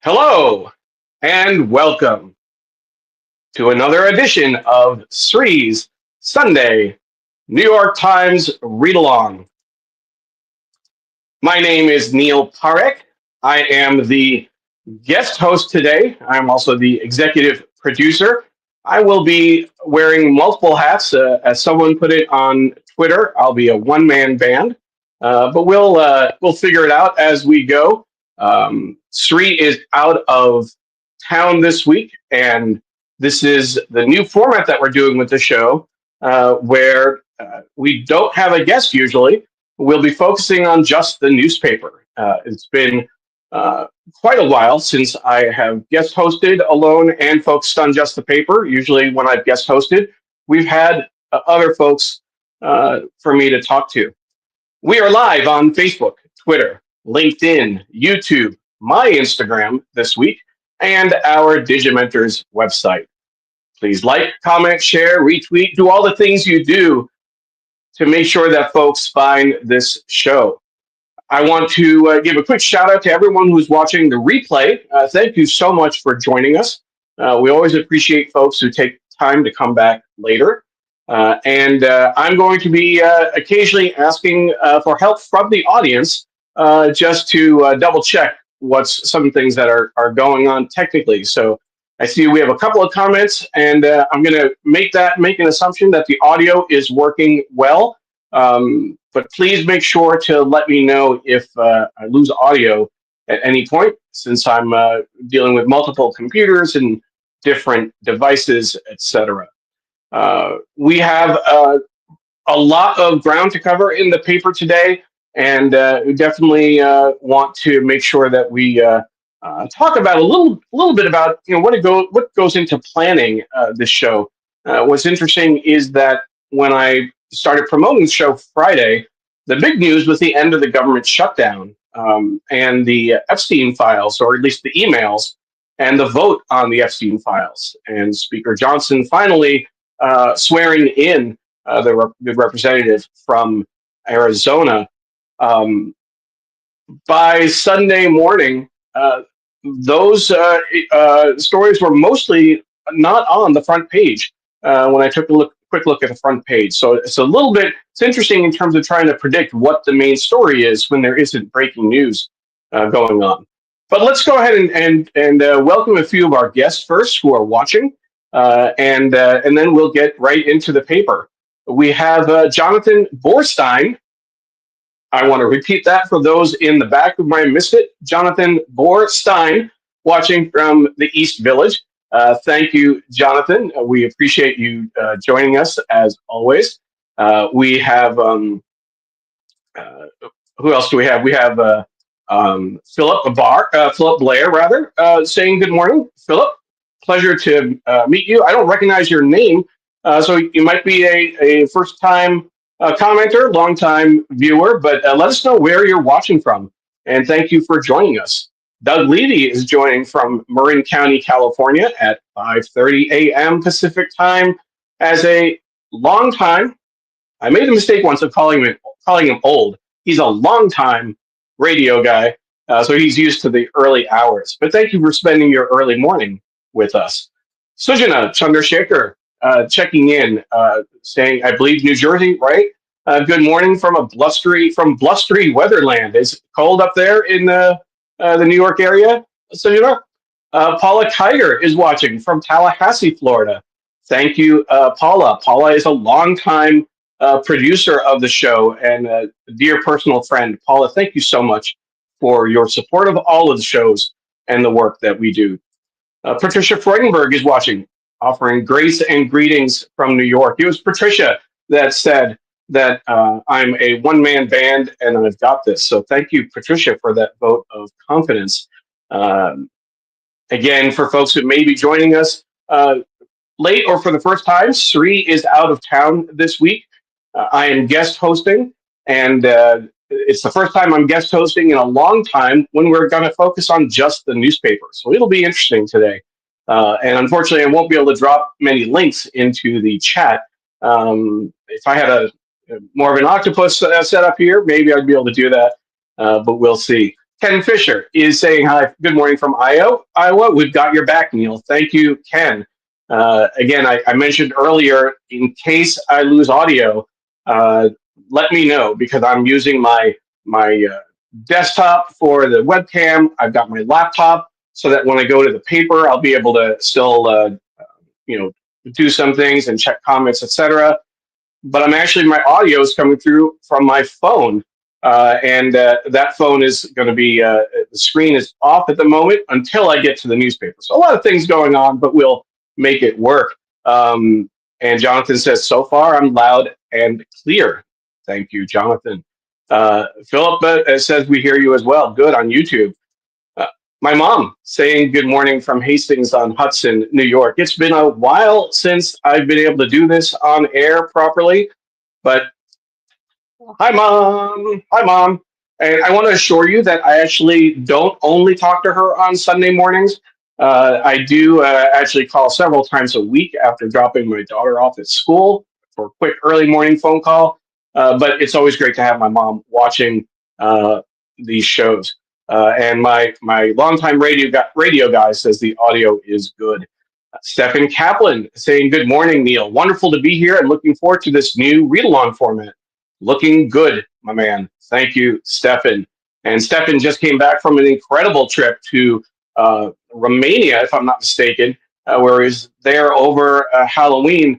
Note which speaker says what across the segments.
Speaker 1: Hello and welcome to another edition of Sree's Sunday New York Times Read Along. My name is Neil Parekh. I am the guest host today. I'm also the executive producer. I will be wearing multiple hats. As someone put it on Twitter, I'll be a one-man band, but we'll figure it out as we go. Sree is out of town this week, and this is the new format that we're doing with the show, where we don't have a guest usually. We'll be focusing on just the newspaper. It's been quite a while since I have guest hosted alone and focused on just the paper. Usually, when I've guest hosted, we've had other folks for me to talk to. We are live on Facebook, Twitter, LinkedIn, YouTube, my Instagram this week, and our Digimentors website. Please like, comment, share, retweet, do all the things you do to make sure that folks find this show. I want to give a quick shout out to everyone who's watching the replay. Thank you so much for joining us. We always appreciate folks who take time to come back later. And I'm going to be occasionally asking for help from the audience just to double check what's some things that are going on technically. So I see we have a couple of comments, and I'm going to make an assumption that the audio is working well. But please make sure to let me know if I lose audio at any point, since I'm dealing with multiple computers and different devices, etc. We have a lot of ground to cover in the paper today, and we definitely want to make sure that we talk about a little bit about what goes into planning this show. What's interesting is that when I started promoting the show Friday, the big news was the end of the government shutdown and the Epstein files, or at least the emails, and the vote on the Epstein files. And Speaker Johnson finally swearing in the representative from Arizona. By Sunday morning, those stories were mostly not on the front page when I took a quick look at the front page. So it's a little bit, it's interesting in terms of trying to predict what the main story is when there isn't breaking news going on. But let's go ahead and welcome a few of our guests first who are watching, and then we'll get right into the paper. We have Jonathan Borstein. I want to repeat that for those in the back who might have missed it. Jonathan Borstein, watching from the East Village. Thank you, Jonathan. We appreciate you joining us as always. We have who else do we have? We have Philip Blair, rather, saying good morning. Philip, pleasure to meet you. I don't recognize your name, so you might be a first-time commenter, long-time viewer, but let us know where you're watching from, and thank you for joining us. Doug Levy is joining from Marin County, California at 5:30 a.m. Pacific time. As a long-time, I made a mistake once of calling him old. He's a long-time radio guy, so he's used to the early hours. But thank you for spending your early morning with us. Sujana Chandrasekhar checking in, saying, I believe New Jersey, right? Good morning from blustery weatherland. Is it cold up there in the New York area? Sujana? Paula Kiger is watching from Tallahassee, Florida. Thank you, Paula. Paula is a longtime producer of the show and a dear personal friend. Paula, thank you so much for your support of all of the shows and the work that we do. Patricia Freudenberg is watching, offering grace and greetings from New York. It was Patricia that said that I'm a one-man band and I've got this. So thank you, Patricia, for that vote of confidence. Again, for folks who may be joining us late or for the first time, Sree is out of town this week. I am guest hosting, and it's the first time I'm guest hosting in a long time when we're going to focus on just the newspaper. So it'll be interesting today. And unfortunately, I won't be able to drop many links into the chat. If I had more of an octopus set up here, maybe I'd be able to do that, but we'll see. Ken Fisher is saying hi. Good morning from Iowa. We've got your back, Neil. Thank you, Ken. Again, I mentioned earlier, in case I lose audio, uh, let me know because I'm using my desktop for the webcam. I've got my laptop so that when I go to the paper, I'll be able to still, you know, do some things and check comments, etc. But I'm actually my audio is coming through from my phone, and that phone is going to be the screen is off at the moment until I get to the newspaper. So a lot of things going on, but we'll make it work. Um, and Jonathan says, so far I'm loud and clear. Thank you, Jonathan. Philip says we hear you as well. Good on YouTube. Uh, my mom saying good morning from Hastings on Hudson, New York. It's been a while since I've been able to do this on air properly, but hi, mom. Hi, mom. And I want to assure you that I actually don't only talk to her on Sunday mornings. I do actually call several times a week after dropping my daughter off at school for a quick early morning phone call. But it's always great to have my mom watching uh, these shows. And my longtime radio guy says the audio is good. Stephen Kaplan saying, good morning, Neil. Wonderful to be here and looking forward to this new read along format. Looking good, my man. Thank you, Stefan. And Stefan just came back from an incredible trip to Romania, if I'm not mistaken, where he's there over Halloween.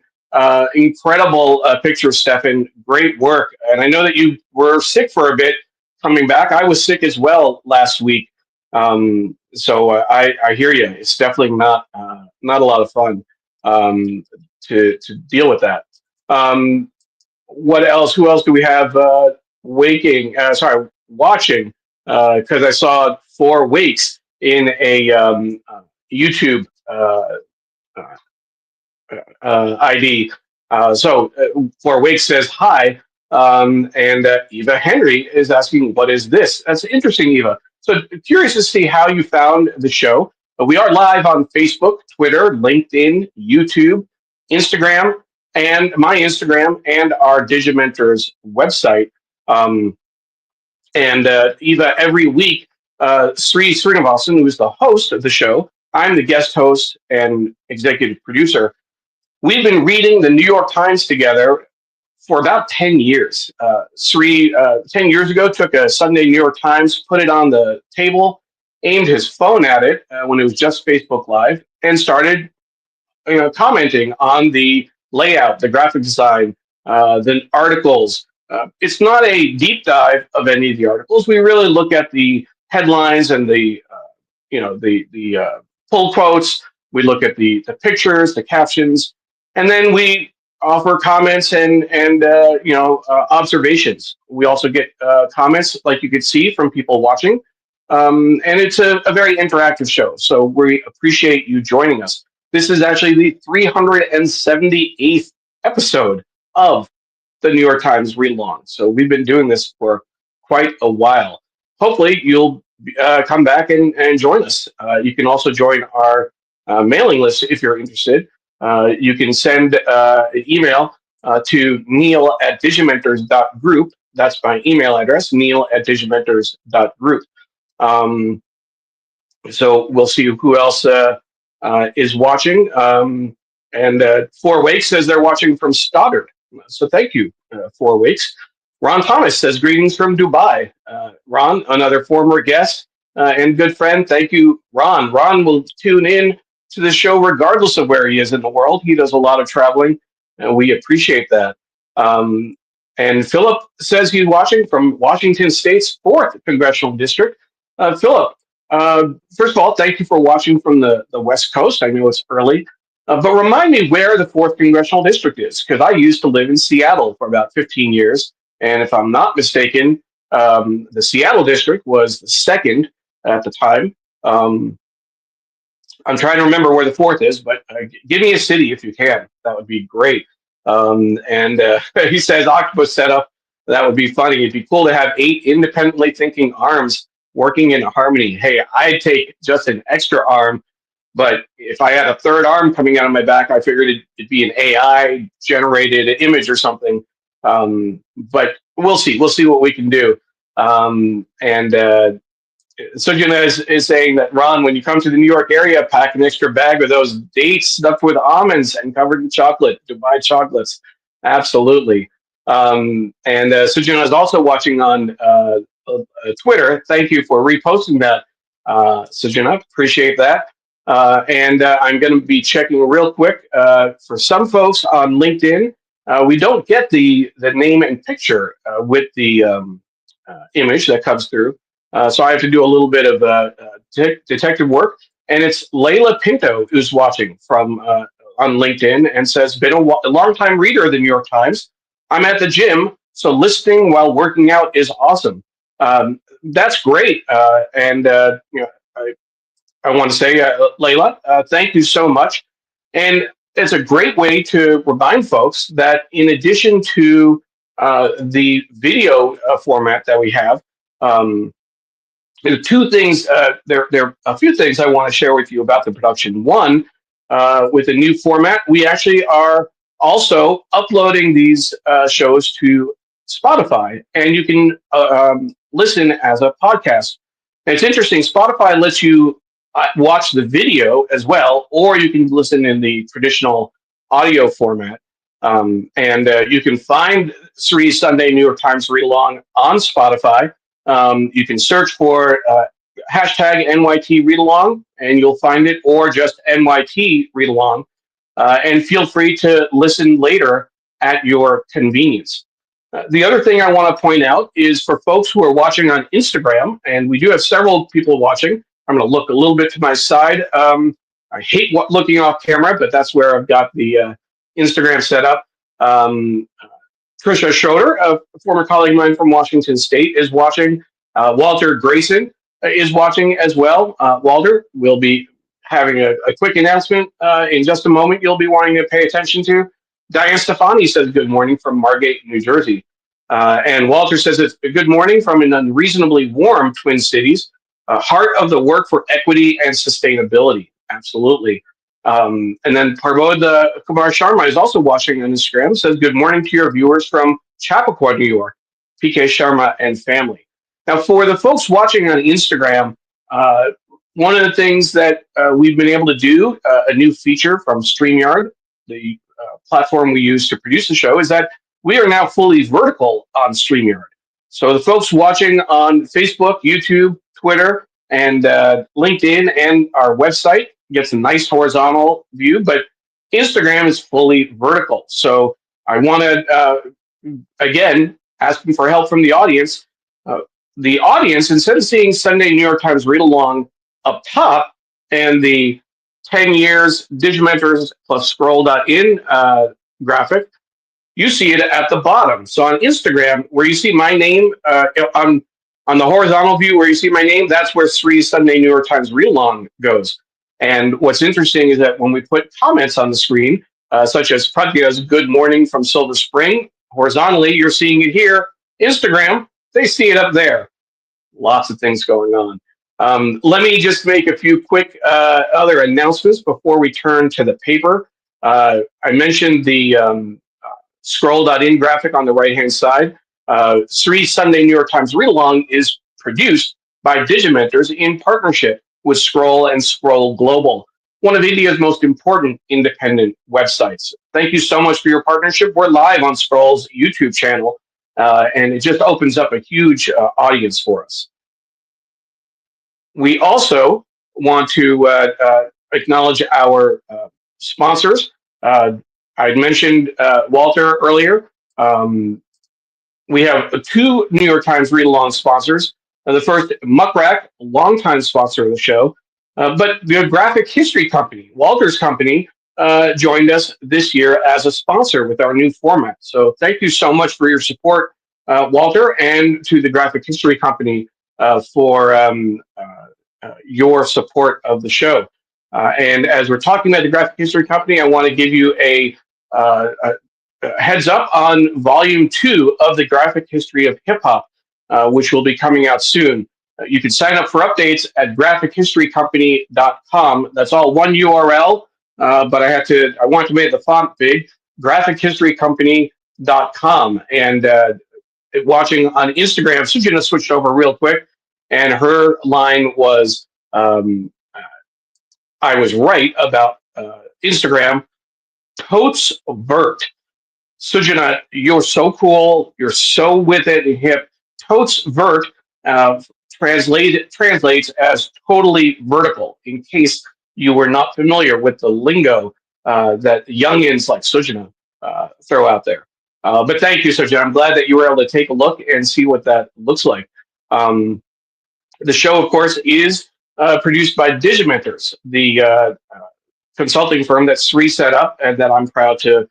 Speaker 1: Incredible picture, Stefan. Great work. And I know that you were sick for a bit coming back. I was sick as well last week. I hear you. It's definitely not a lot of fun to deal with that. Um, what else? Who else do we have watching? Because I saw four wakes in a YouTube uh, ID. For Wake says hi, and Eva Henry is asking, "What is this?" That's interesting, Eva. So curious to see how you found the show. We are live on Facebook, Twitter, LinkedIn, YouTube, Instagram, and my Instagram, and our Digimentors website. Um, and Eva, every week, Sree Srinivasan, who is the host of the show, I'm the guest host and executive producer. We've been reading the New York Times together for about 10 years. Sree, 10 years ago, took a Sunday New York Times, put it on the table, aimed his phone at it when it was just Facebook Live, and started commenting on the layout, the graphic design, the articles. It's not a deep dive of any of the articles. We really look at the headlines and the pull quotes. We look at the pictures, the captions, and then we offer comments and observations. We also get comments like you could see from people watching, and it's a very interactive show. So we appreciate you joining us. This is actually the 378th episode of the New York Times read along. So we've been doing this for quite a while. Hopefully, you'll come back and join us. You can also join our mailing list if you're interested. You can send an email to neil@digimentors.group. That's my email address, neil@digimentors.group. Um, so we'll see who else is watching. And Four Wakes says they're watching from Stoddard. So thank you, Four Wakes. Ron Thomas says greetings from Dubai. Ron, another former guest and good friend. Thank you, Ron. Ron will tune in to the show regardless of where he is in the world. He does a lot of traveling, and we appreciate that. Um, and Philip says he's watching from Washington State's 4th Congressional District. Philip, first of all, thank you for watching from the West Coast. I know it's early, but remind me where the 4th Congressional District is, because I used to live in Seattle for about 15 years. And if I'm not mistaken, the Seattle district was the second at the time. I'm trying to remember where the 4th is, but give me a city if you can. That would be great. And he says octopus setup. That would be funny. It'd be cool to have 8 independently thinking arms working in harmony. Hey, I'd take just an extra arm, but if I had a third arm coming out of my back, I figured it'd be an AI generated image or something. But we'll see. We'll see what we can do. And Sujana is saying that, Ron, when you come to the New York area, pack an extra bag of those dates stuffed with almonds and covered in chocolate, Dubai chocolates. Absolutely. And Sujana is also watching on Twitter. Thank you for reposting that, Sujana. Appreciate that. And I'm going to be checking real quick. For some folks on LinkedIn, we don't get the name and picture with the image that comes through. So I have to do a little bit of detective work. And it's Layla Pinto who's watching from on LinkedIn and says, been a long-time reader of the New York Times. I'm at the gym, so listening while working out is awesome. That's great. And I want to say, Layla, thank you so much. And it's a great way to remind folks that in addition to the video format that we have, um, there are two things. There are a few things I want to share with you about the production. One, with the new format, we actually are also uploading these shows to Spotify, and you can listen as a podcast. And it's interesting. Spotify lets you watch the video as well, or you can listen in the traditional audio format. And you can find Sree's Sunday New York Times Read Along on Spotify. You can search for hashtag NYT Read Along and you'll find it, or just NYT Read Along. And feel free to listen later at your convenience. The other thing I want to point out is for folks who are watching on Instagram, and we do have several people watching. I'm going to look a little bit to my side. I hate looking off camera, but that's where I've got the Instagram set up. Trisha Schroeder, a former colleague of mine from Washington State, is watching. Walter Grayson is watching as well. Walter, will be having a quick announcement in just a moment you'll be wanting to pay attention to. Diane Stefani says good morning from Margate, New Jersey. And Walter says it's a good morning from an unreasonably warm Twin Cities, heart of the work for equity and sustainability. Absolutely. And then Parmod Kumar Sharma is also watching on Instagram, says good morning to your viewers from Chappaqua, New York, PK Sharma and family. Now, for the folks watching on Instagram, one of the things that we've been able to do, a new feature from StreamYard, the platform we use to produce the show, is that we are now fully vertical on StreamYard. So the folks watching on Facebook, YouTube, Twitter, and LinkedIn, and our website gets a nice horizontal view, but Instagram is fully vertical. So I want to, again, asking for help from the audience. The audience, instead of seeing Sunday New York Times Read Along up top and the 10 years Digimentors plus scroll.in graphic, you see it at the bottom. So on Instagram, where you see my name, on the horizontal view where you see my name, that's where Sree's Sunday New York Times Read Along goes. And what's interesting is that when we put comments on the screen, such as Pratya's good morning from Silver Spring, horizontally, you're seeing it here. Instagram, they see it up there. Lots of things going on. Let me just make a few quick other announcements before we turn to the paper. I mentioned the scroll.in graphic on the right-hand side. Sree's Sunday New York Times Read Along is produced by Digimentors in partnership with Scroll and Scroll Global, one of India's most important independent websites. Thank you so much for your partnership. We're live on Scroll's YouTube channel, and it just opens up a huge audience for us. We also want to acknowledge our sponsors. I mentioned Walter earlier. We have two New York Times read-along sponsors. The first, Muck, longtime sponsor of the show, but the Graphic History Company, Walter's company, joined us this year as a sponsor with our new format. So thank you so much for your support, Walter, and to the Graphic History Company for your support of the show. And as we're talking about the Graphic History Company, I want to give you a heads up on Volume 2 of the Graphic History of Hip Hop, which will be coming out soon. You can sign up for updates at graphichistorycompany.com. That's all one URL, but I want to make the font big, graphichistorycompany.com. And watching on Instagram, Sujana switched over real quick, and her line was, I was right about Instagram. Totes Vert. Sujana, you're so cool. You're so with it and hip. Totes Vert translates as totally vertical, in case you were not familiar with the lingo that the youngins like Sujana throw out there. But thank you, Sujana. I'm glad that you were able to take a look and see what that looks like. Um, the show, of course, is produced by Digimentors, the consulting firm that Sree set up and that I'm proud to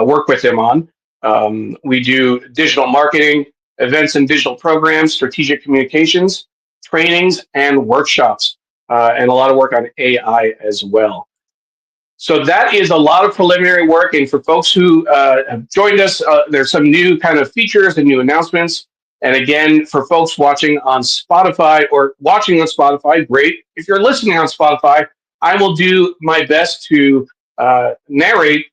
Speaker 1: work with him on. We do digital marketing, events and digital programs, strategic communications, trainings, and workshops, and a lot of work on AI as well. So that is a lot of preliminary work. And for folks who have joined us, there's some new kind of features and new announcements. And again, for folks watching on Spotify or watching on Spotify, great. If you're listening on Spotify, I will do my best to narrate,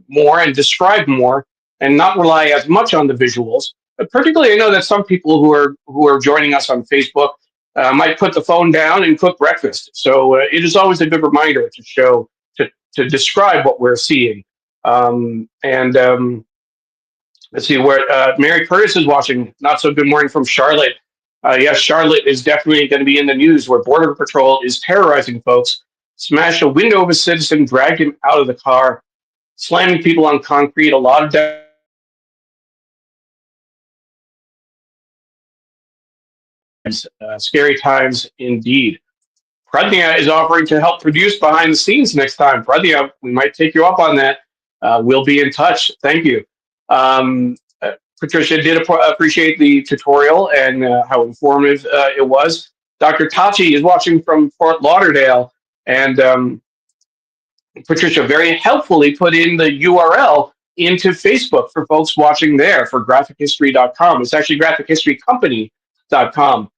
Speaker 1: more and describe more, and not rely as much on the visuals. But particularly, I know that some people who are joining us on Facebook might put the phone down and cook breakfast. So it is always a good reminder to show to describe what we're seeing. And let's see where Mary Curtis is watching. Not so good morning from Charlotte. Yes, Charlotte is definitely going to be in the news where Border Patrol is terrorizing folks, smashed a window of a citizen, dragged him out of the car, slamming people on concrete. A lot of scary times indeed. Pradnya is offering to help produce behind the scenes next time. Pradnya, we might take you up on that. We'll be in touch. Thank you. Patricia did appreciate the tutorial and how informative it was. Dr. Tachi is watching from Fort Lauderdale, and Patricia very helpfully put in the URL into Facebook for folks watching there for graphichistory.com. It's actually graphichistorycompany.com.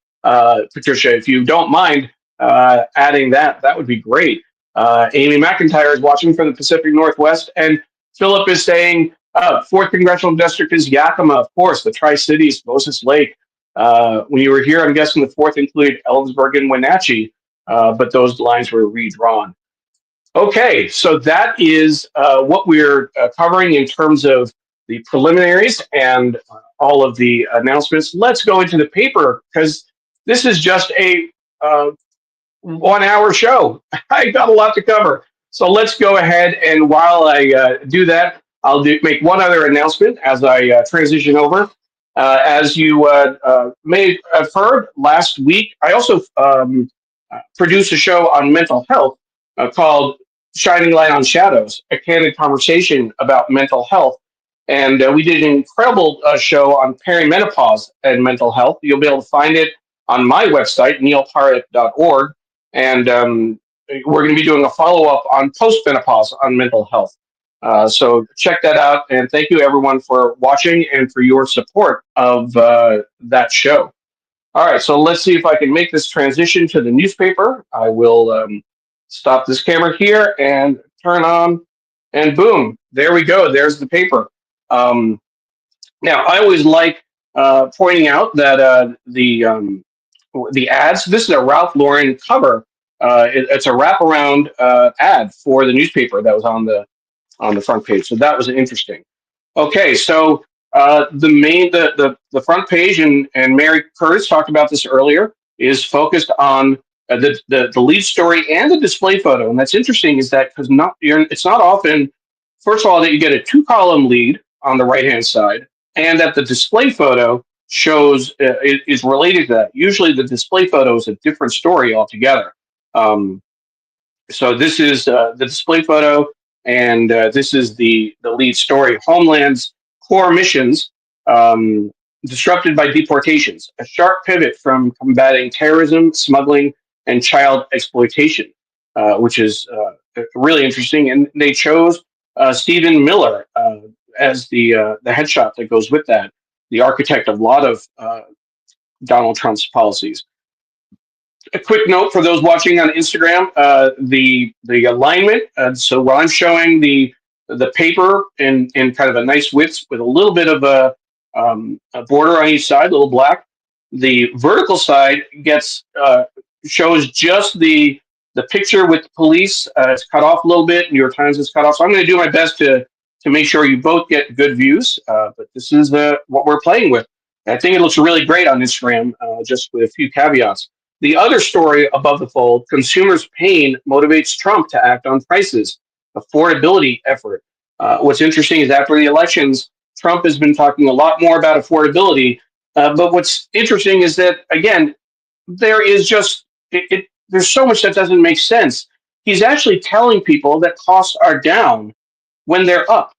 Speaker 1: Patricia, if you don't mind adding that, that would be great. Amy McIntyre is watching from the Pacific Northwest, and Philip is saying, 4th Congressional District is Yakima, of course, the Tri-Cities, Moses Lake. When you were here, I'm guessing the 4th included Ellensburg and Wenatchee, but those lines were redrawn. Okay, so that is what we're covering in terms of the preliminaries and all of the announcements. Let's go into the paper, because this is just a 1 hour show. I got a lot to cover. So let's go ahead, and while I do that, I'll make one other announcement as I transition over. As you may have heard last week, I also produced a show on mental health called Shining Light on Shadows, a candid conversation about mental health. And we did an incredible show on perimenopause and mental health. You'll be able to find it on my website, neilparekh.org. And we're going to be doing a follow-up on postmenopause on mental health. So check that out. And thank you, everyone, for watching and for your support of that show. All right, so let's see if I can make this transition to the newspaper. I will stop this camera here and turn on, and boom, there we go. There's the paper. Now, I always like pointing out that the ads. This is a Ralph Lauren cover. It's a wraparound ad for the newspaper that was on the front page. So that was interesting. Okay, so the front page, and Mary Curtis talked about this earlier, is focused on the lead story and the display photo. And that's interesting, is that because it's not often, first of all, that you get a 2-column lead on the right hand side, and that the display photo shows is related to that. Usually, the display photo is a different story altogether. So this is the display photo, and this is the lead story. Homeland's core missions disrupted by deportations, a sharp pivot from combating terrorism, smuggling, and child exploitation, which is really interesting. And they chose Stephen Miller as the headshot that goes with that, the architect of a lot of Donald Trump's policies. A quick note for those watching on Instagram: the alignment. So while I'm showing the paper in kind of a nice width with a little bit of a border on each side, a little black, The vertical side gets shows just the picture with the police. It's cut off a little bit. New York Times is cut off. So I'm going to do my best to make sure you both get good views. But this is what we're playing with. I think it looks really great on Instagram, just with a few caveats. The other story above the fold: consumers' pain motivates Trump to act on prices. Affordability effort. What's interesting is after the elections, Trump has been talking a lot more about affordability. But what's interesting is that again, there is just there's so much that doesn't make sense. He's actually telling people that costs are down when they're up.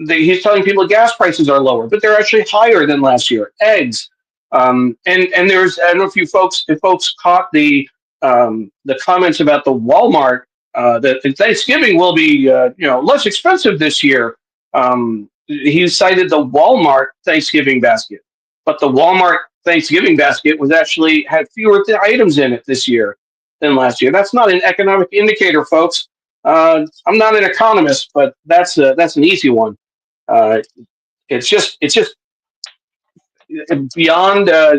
Speaker 1: He's telling people gas prices are lower, but they're actually higher than last year. Eggs, and there's I don't know if folks caught the comments about the Walmart that Thanksgiving will be less expensive this year. He cited the Walmart Thanksgiving basket, but the Walmart Thanksgiving basket was actually had fewer items in it this year than last year. That's not an economic indicator, folks. I'm not an economist, but that's an easy one. Uh, it's just beyond. I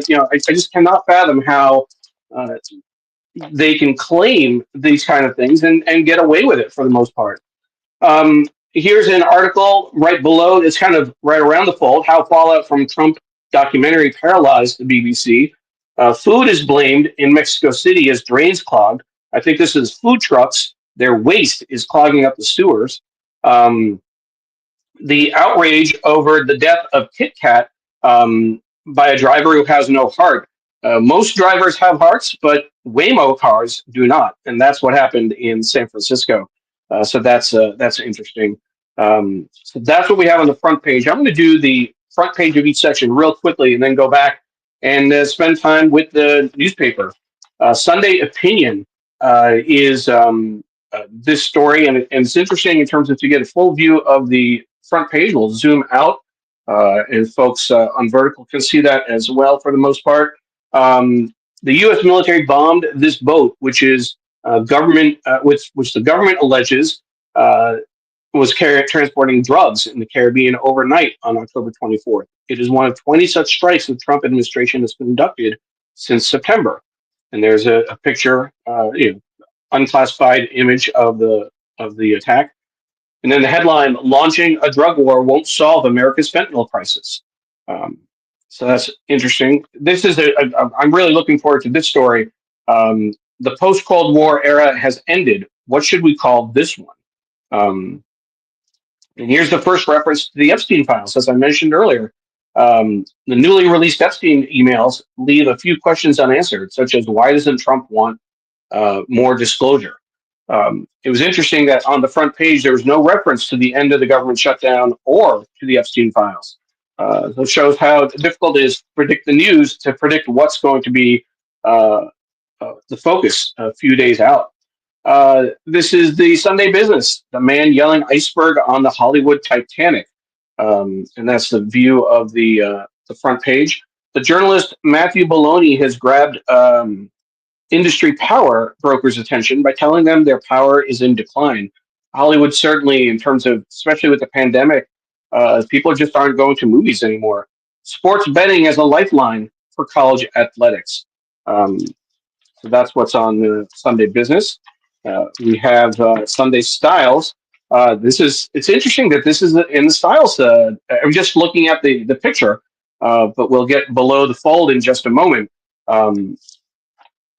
Speaker 1: just cannot fathom how uh, they can claim these kind of things and get away with it for the most part. Here's an article right below. It's kind of right around the fold. How fallout from Trump documentary paralyzed the BBC. Food is blamed in Mexico City as drains clogged. I think this is food trucks. Their waste is clogging up the sewers. Um, the outrage over the death of Kit Kat by a driver who has no heart. Most drivers have hearts, but Waymo cars do not, and that's what happened in San Francisco. So that's interesting. So that's what we have on the front page. I'm going to do the front page of each section real quickly, and then go back and spend time with the newspaper. Sunday Opinion is this story, and it's interesting in terms of to get a full view of the front page. We'll zoom out, and folks on vertical can see that as well for the most part. The U.S. military bombed this boat, which is which the government alleges uh, was transporting drugs in the Caribbean overnight on October 24th. It is one of 20 such strikes the Trump administration has conducted since September. And there's a picture, unclassified image of the attack. And then the headline: "Launching a drug war won't solve America's fentanyl crisis." Um, so that's interesting. This is I'm really looking forward to this story. The post Cold War era has ended. What should we call this one? Um, and here's the first reference to the Epstein files, as I mentioned earlier. The newly released Epstein emails leave a few questions unanswered, such as why doesn't Trump want more disclosure? It was interesting that on the front page there was no reference to the end of the government shutdown or to the Epstein files. So it shows how difficult it is to predict the news, to predict what's going to be uh, the focus a few days out. This is the Sunday Business: the man yelling iceberg on the Hollywood Titanic, and that's the view of the front page. The journalist Matthew Bologna has grabbed industry power brokers' attention by telling them their power is in decline. Hollywood certainly, in terms of especially with the pandemic, people just aren't going to movies anymore. Sports betting as a lifeline for college athletics. Um, so that's what's on the Sunday Business. We have Sunday Styles. It's interesting that this is in the Styles. I'm just looking at the picture, but we'll get below the fold in just a moment.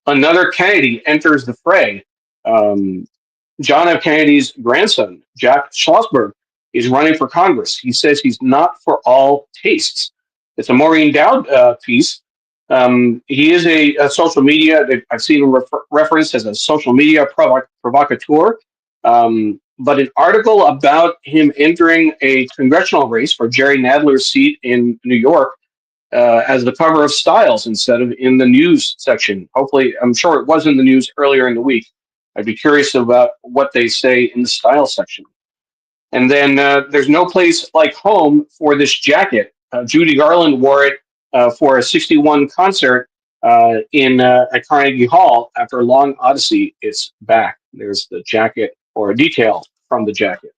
Speaker 1: Another Kennedy enters the fray. Um, John F. Kennedy's grandson, Jack Schlossberg, is running for Congress. He says he's not for all tastes. It's a Maureen Dowd piece. He is a social media, I've seen him referenced as a social media provocateur. But an article about him entering a congressional race for Jerry Nadler's seat in New York as the cover of Styles instead of in the news section. Hopefully, I'm sure it was in the news earlier in the week. I'd be curious about what they say in the style section. And then there's no place like home for this jacket. Judy Garland wore it for a 61 concert at Carnegie Hall. After a long odyssey, it's back. There's the jacket, or a detail from the jacket.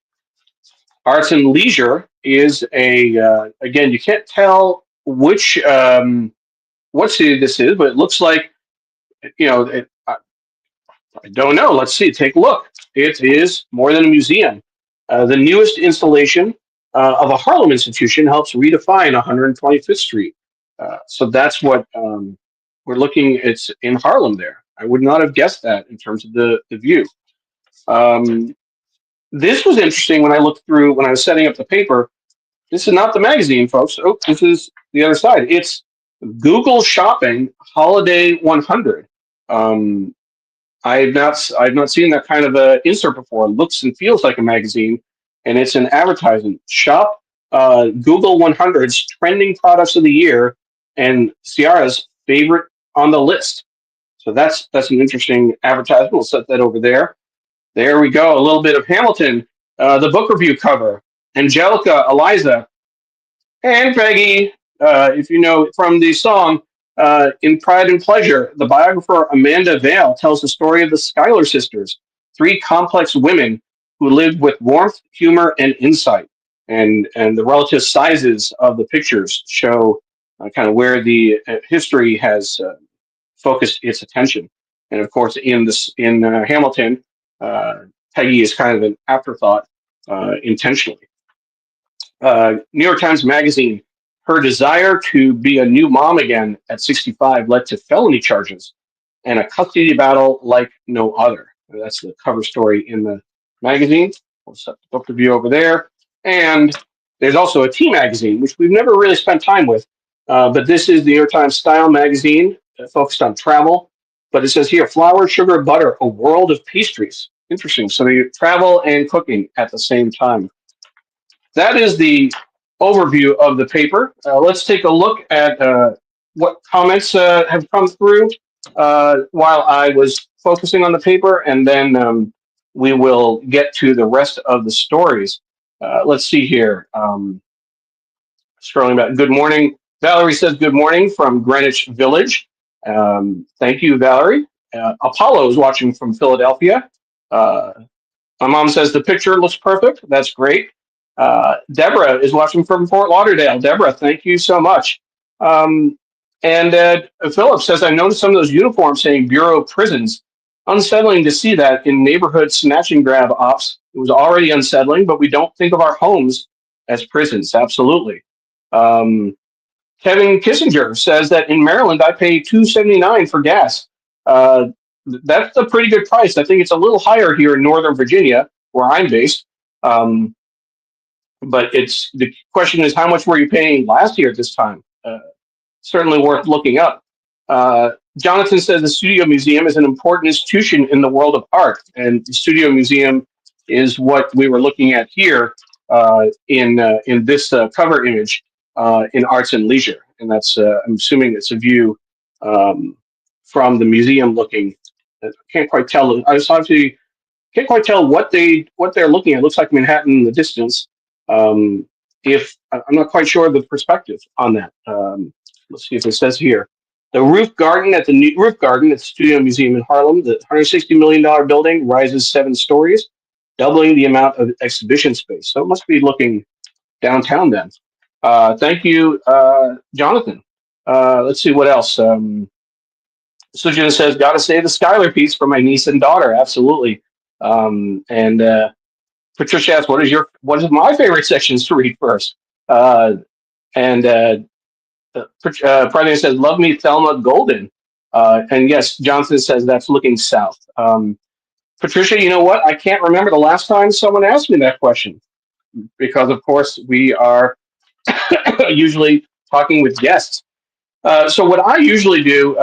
Speaker 1: Arts and Leisure is again, you can't tell which what city this is, but it looks like, I don't know. Let's see. Take a look. It is more than a museum. The newest installation of a Harlem institution helps redefine 125th Street. So that's what we're looking. It's in Harlem there. I would not have guessed that in terms of the view. Um, this was interesting when I looked through when I was setting up the paper. This is not the magazine, folks. Oh, this is the other side. It's Google Shopping Holiday 100. Um, I've not seen that kind of a insert before. It looks and feels like a magazine, and it's an advertisement. Shop Google 100's trending products of the year and Ciara's favorite on the list. So that's an interesting advertisement. We'll set that over there. There we go. A little bit of Hamilton, the book review cover. Angelica, Eliza, and Peggy, if you know from the song in Pride and Pleasure, the biographer Amanda Vale tells the story of the Schuyler sisters, three complex women who lived with warmth, humor, and insight. And the relative sizes of the pictures show kind of where the history has focused its attention. And of course, in Hamilton, Peggy is kind of an afterthought intentionally. New York Times Magazine, her desire to be a new mom again at 65 led to felony charges and a custody battle like no other. That's the cover story in the magazine. We'll set the book review over there. And there's also a tea magazine, which we've never really spent time with. But this is the New York Times Style magazine focused on travel. But it says here, flour, sugar, butter, a world of pastries. Interesting. So you travel and cooking at the same time. That is the overview of the paper. Let's take a look at what comments have come through while I was focusing on the paper, and then we will get to the rest of the stories. Let's see here. Scrolling back. Good morning. Valerie says good morning from Greenwich Village. Thank you, Valerie. Apollo is watching from Philadelphia. My mom says the picture looks perfect. That's great. Deborah is watching from Fort Lauderdale. Deborah, thank you so much. And Philip says, I noticed some of those uniforms saying Bureau of Prisons. Unsettling to see that in neighborhood snatch and grab ops. It was already unsettling, but we don't think of our homes as prisons. Absolutely. Kevin Kissinger says that in Maryland, I pay $2.79 for gas. That's a pretty good price. I think it's a little higher here in Northern Virginia, where I'm based. But it's the question is, how much were you paying last year at this time? Certainly worth looking up. Jonathan says the Studio Museum is an important institution in the world of art, and the Studio Museum is what we were looking at here in this cover image in Arts and Leisure, and that's I'm assuming it's a view from the museum looking. I can't quite tell. I was obviously can't quite tell what they're looking at. It looks like Manhattan in the distance. If I'm not quite sure of the perspective on that. Let's see if it says here. The roof garden at the Studio Museum in Harlem, the $160 million building rises 7 stories, doubling the amount of exhibition space. So it must be looking downtown then. Thank you, Jonathan. Let's see what else. Sujin says, got to say the Schuyler piece for my niece and daughter. Absolutely. And Patricia asks, what is my favorite sections to read first? Friday says, love me, Thelma Golden. And yes, Johnson says that's looking south. Patricia, you know what? I can't remember the last time someone asked me that question because, of course, we are usually talking with guests. So what I usually do,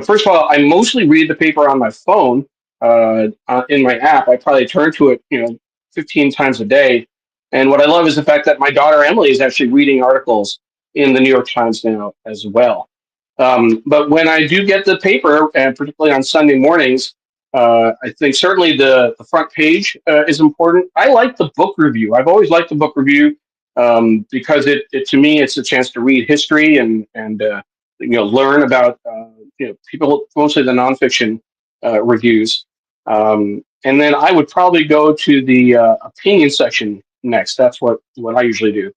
Speaker 1: first of all, I mostly read the paper on my phone in my app. I probably turn to it, 15 times a day. And what I love is the fact that my daughter Emily is actually reading articles in the New York Times now as well. But when I do get the paper, and particularly on Sunday mornings, I think certainly the front page is important. I like the book review. I've always liked the book review because it to me it's a chance to read history and learn about people, mostly the nonfiction reviews. And then I would probably go to the opinion section next. That's what I usually do.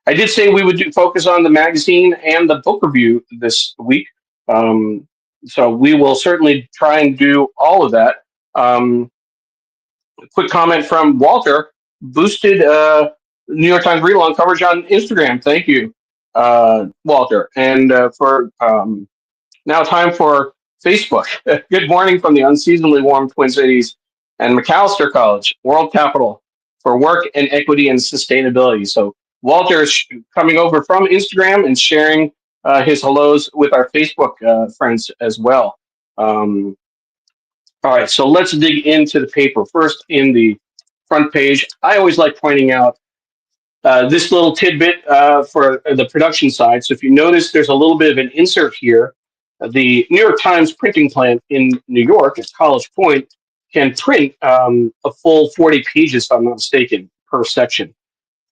Speaker 1: I did say we would focus on the magazine and the book review this week. Um, so we will certainly try and do all of that. Um, quick comment from Walter: boosted New York Times read along coverage on Instagram. Thank you, Walter. And for now, time for Facebook. Good morning from the unseasonably warm Twin Cities and McAllister College, world capital for work and equity and sustainability. So Walter is coming over from Instagram and sharing his hellos with our Facebook friends as well. Um, all right, so let's dig into the paper. First, in the front page, I always like pointing out this little tidbit for the production side. So if you notice, there's a little bit of an insert here. The New York Times printing plant in New York at College Point can print a full 40 pages, if I'm not mistaken, per section.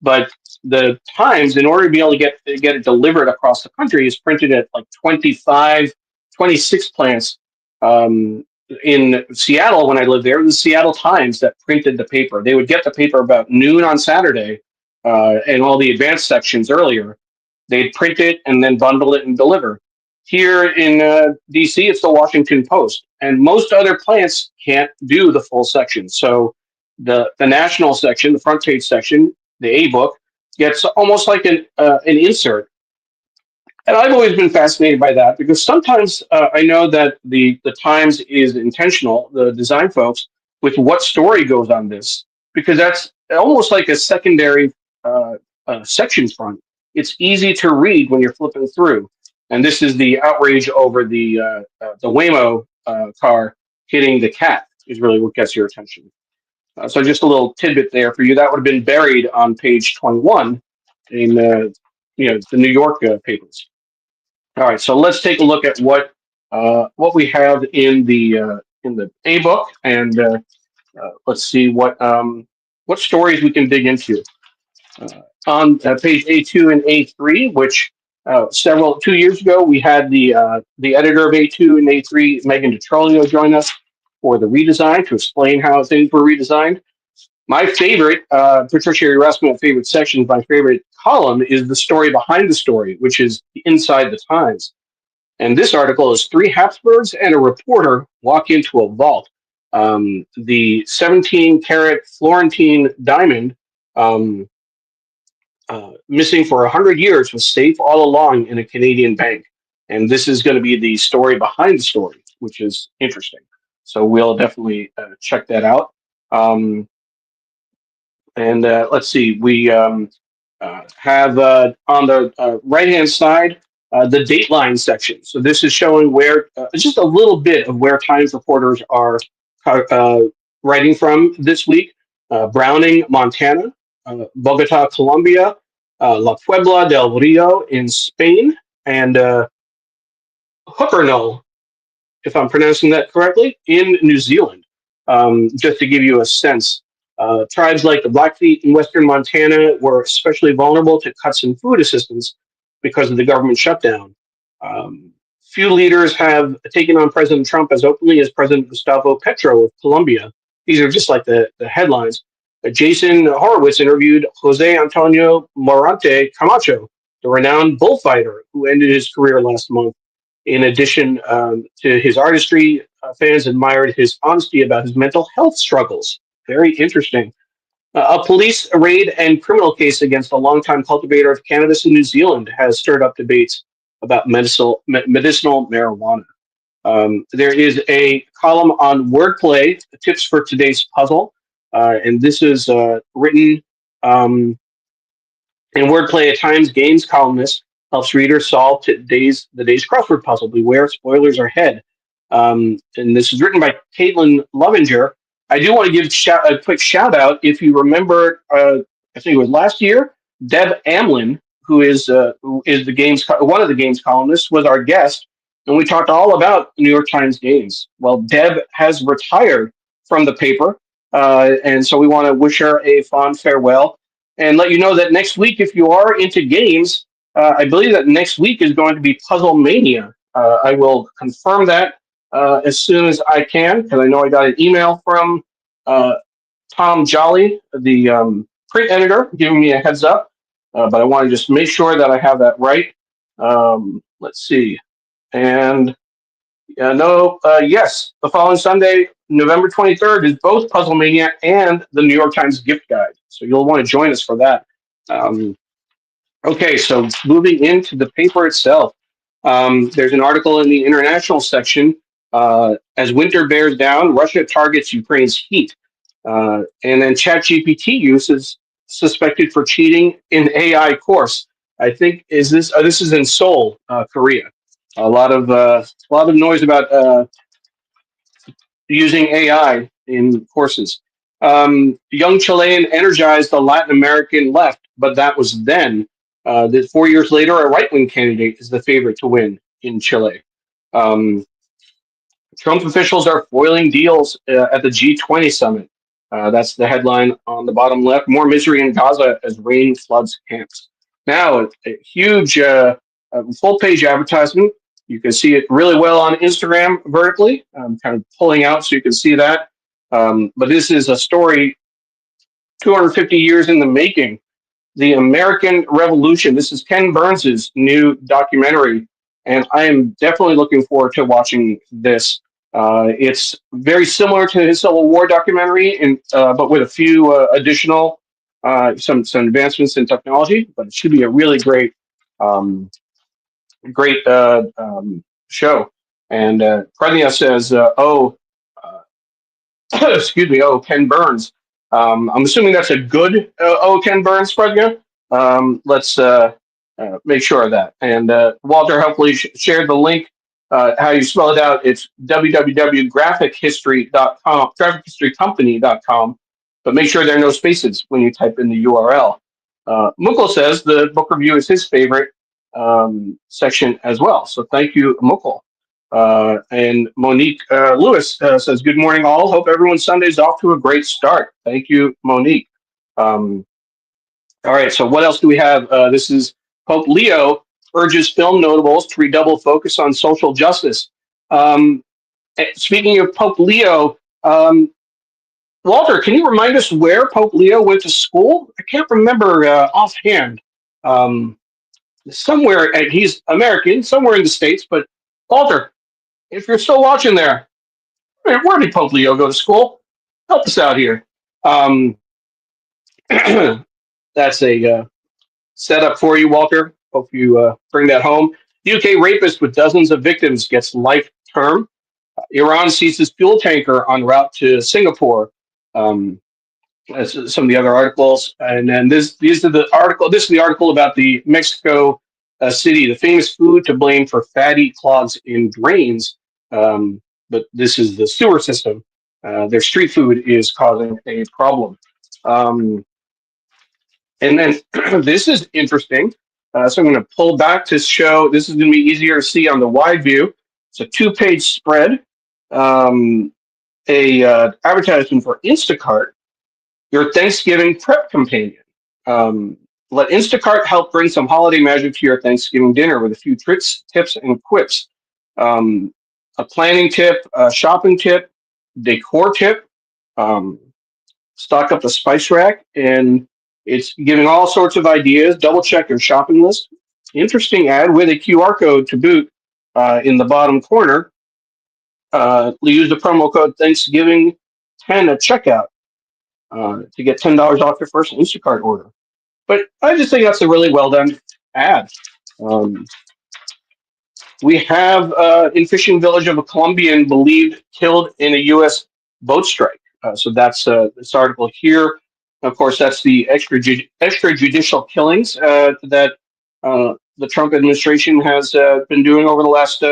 Speaker 1: But the Times, in order to be able to get it delivered across the country, is printed at like 25, 26 plants. In Seattle, when I lived there, it was the Seattle Times that printed the paper. They would get the paper about noon on Saturday, and all the advanced sections earlier. They'd print it and then bundle it and deliver. Here in DC, it's the Washington Post, and most other plants can't do the full section. So the national section, the front page section, the A book, gets almost like an insert. And I've always been fascinated by that because sometimes I know that the Times is intentional, the design folks, with what story goes on this, because that's almost like a secondary section front. It's easy to read when you're flipping through. And this is the outrage over the Waymo car hitting the cat is really what gets your attention. So just a little tidbit there for you. That would have been buried on page 21 in the New York papers. All right, so let's take a look at what we have in the A book, and let's see what stories we can dig into. On page A2 and A3, which 2 years ago we had the editor of A2 and A3, Megan DeTrolio, join us for the redesign to explain how things were redesigned. My favorite, Patricia, you're asking about favorite sections. My favorite column is the story behind the story, which is inside the Times. And this article is three Habsburgs and a reporter walk into a vault. The 17-carat Florentine diamond, missing for 100 years, was safe all along in a Canadian bank. And this is going to be the story behind the story, which is interesting. So we'll definitely check that out. And let's see, we have on the right-hand side the Dateline section. So this is showing where just a little bit of where Times reporters are writing from this week. Browning, Montana, Bogota, Colombia, La Puebla del Rio in Spain, and Huckernall, if I'm pronouncing that correctly, in New Zealand. Just to give you a sense, tribes like the Blackfeet in western Montana were especially vulnerable to cuts in food assistance because of the government shutdown. Few leaders have taken on President Trump as openly as President Gustavo Petro of Colombia. These are just like the headlines. Jason Horowitz interviewed Jose Antonio Morante Camacho, the renowned bullfighter who ended his career last month. In addition to his artistry, fans admired his honesty about his mental health struggles. Very interesting. A police raid and criminal case against a longtime cultivator of cannabis in New Zealand has stirred up debates about medicinal marijuana. There is a column on wordplay, tips for today's puzzle, and this is written in wordplay. A Times Games columnist helps readers solve the day's crossword puzzle. Beware, spoilers are ahead. And this is written by Caitlin Lovinger. I do want to give a quick shout out. If you remember, I think it was last year, Deb Amlin, who is the games one of the games columnists, was our guest, and we talked all about New York Times games. Well, Deb has retired from the paper, and so we want to wish her a fond farewell and let you know that next week, if you are into games, I believe that next week is going to be Puzzle Mania. I will confirm that as soon as I can, because I know I got an email from Tom Jolly, the print editor, giving me a heads up. but I want to just make sure that I have that right. Let's see. And no, yes, the following Sunday, November 23rd, is both Puzzle Mania and the New York Times gift guide. So you'll want to join us for that. Okay, so moving into the paper itself, there's an article in the international section. As winter bears down, Russia targets Ukraine's heat. And then ChatGPT use is suspected for cheating in AI course. I think this is in Seoul, Korea. A lot of noise about using AI in courses. Young Chilean energized the Latin American left, but that was then. 4 years later, a right wing candidate is the favorite to win in Chile. Um, Trump officials are foiling deals at the G20 summit. That's the headline on the bottom left. More misery in Gaza as rain floods camps. Now, a huge full page advertisement. You can see it really well on Instagram vertically. I'm kind of pulling out so you can see that. But this is a story 250 years in the making. The American Revolution. This is Ken Burns's new documentary, and I am definitely looking forward to watching this. It's very similar to his Civil War documentary, but with a few additional some advancements in technology. But it should be a really um, great show. And Prenia says, excuse me, Ken Burns. I'm assuming that's a good Ken Burns, Prenia. Let's make sure of that. And Walter hopefully shared the link. How you spell it out? It's www.graphichistory.com, graphichistorycompany.com. But make sure there are no spaces when you type in the URL. Mukul says the book review is his favorite section as well. So thank you, Mukul. And Monique Lewis says, good morning, all. Hope everyone's Sunday's off to a great start. Thank you, Monique. All right, so what else do we have? This is Pope Leo urges film notables to redouble focus on social justice. Speaking of Pope Leo, Walter, can you remind us where Pope Leo went to school? I can't remember offhand. Somewhere, and he's American, somewhere in the States, but Walter, if you're still watching there, where did Pope Leo go to school? Help us out here. Um, that's a setup for you, Walter. Hope you bring that home. UK rapist with dozens of victims gets life term. Iran seizes fuel tanker en route to Singapore. As some of the other articles, and then these are the article. This is the article about the Mexico City, the famous food to blame for fatty clogs in drains. But this is the sewer system. Their street food is causing a problem. And then this is interesting. So I'm going to pull back to show. This is going to be easier to see on the wide view. It's a two-page spread. Advertisement for Instacart, your Thanksgiving prep companion. Let Instacart help bring some holiday magic to your Thanksgiving dinner with a few tricks, tips, and quips. A planning tip, a shopping tip, decor tip, stock up the spice rack, and it's giving all sorts of ideas. Double check your shopping list. Interesting ad with a QR code to boot in the bottom corner. Use the promo code Thanksgiving10 at checkout to get $10 off your first Instacart order. But I just think that's a really well done ad. We have in fishing village of a Colombian believed killed in a U.S. boat strike. So that's this article here. Of course, that's the extrajudicial killings that the Trump administration has been doing over the last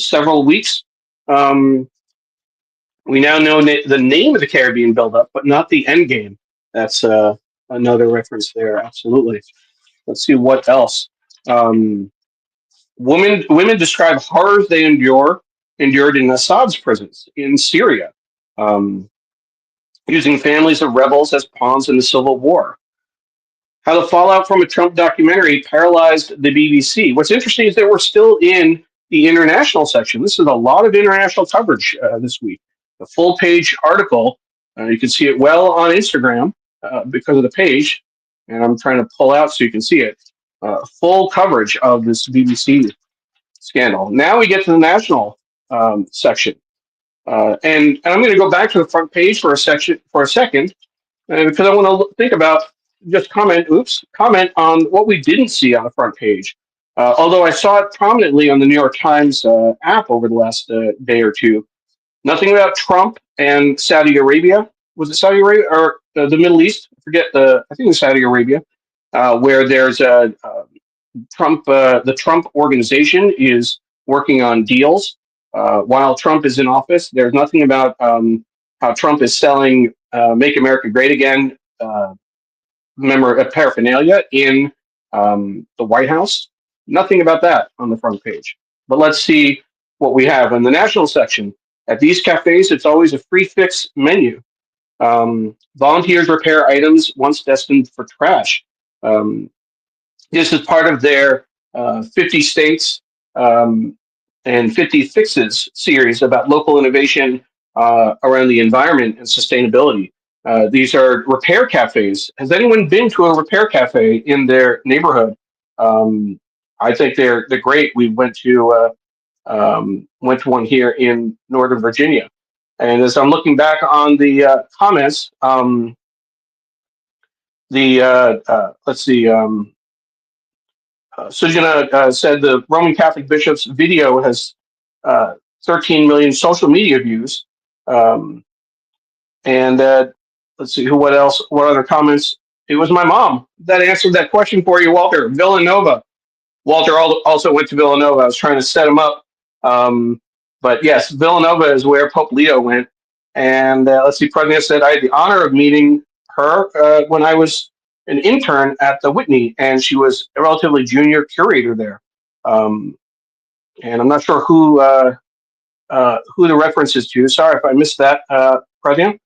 Speaker 1: several weeks. We now know the name of the Caribbean buildup, but not the end game. That's another reference there. Absolutely. Let's see what else. Women describe horrors they endured in Assad's prisons in Syria, using families of rebels as pawns in the civil war. How the fallout from a Trump documentary paralyzed the BBC. What's interesting is that we're still in the international section. This is a lot of international coverage this week. The full page article, you can see it well on Instagram because of the page. and I'm trying to pull out so you can see it. Full coverage of this BBC scandal. Now we get to the national section, and I'm going to go back to the front page for a second, because I want to think about just comment on what we didn't see on the front page. Although I saw it prominently on the New York Times app over the last day or two. Nothing about Trump and Saudi Arabia. Was it Saudi Arabia or the Middle East? I forget I think it was Saudi Arabia, where there's a the Trump organization is working on deals while Trump is in office. There's nothing about how Trump is selling "Make America Great Again" paraphernalia in the White House. Nothing about that on the front page. But let's see what we have in the national section. At these cafes, it's always a free fix menu. Volunteers repair items once destined for trash. Um, this is part of their 50 states and 50 fixes series about local innovation around the environment and sustainability. These are repair cafes. Has anyone been to a repair cafe in their neighborhood? I think they're great. We went to one here in Northern Virginia, and as I'm looking back on the comments, let's see. Sujana said the Roman Catholic bishop's video has 13 million social media views. And let's see what else. What other comments? It was my mom that answered that question for you, Walter. Villanova. Walter also went to Villanova. I was trying to set him up. But yes, Villanova is where Pope Leo went. And let's see, Pradnya said, I had the honor of meeting her when I was an intern at the Whitney, and she was a relatively junior curator there. And I'm not sure who the reference is to. Sorry if I missed that, Pradnya.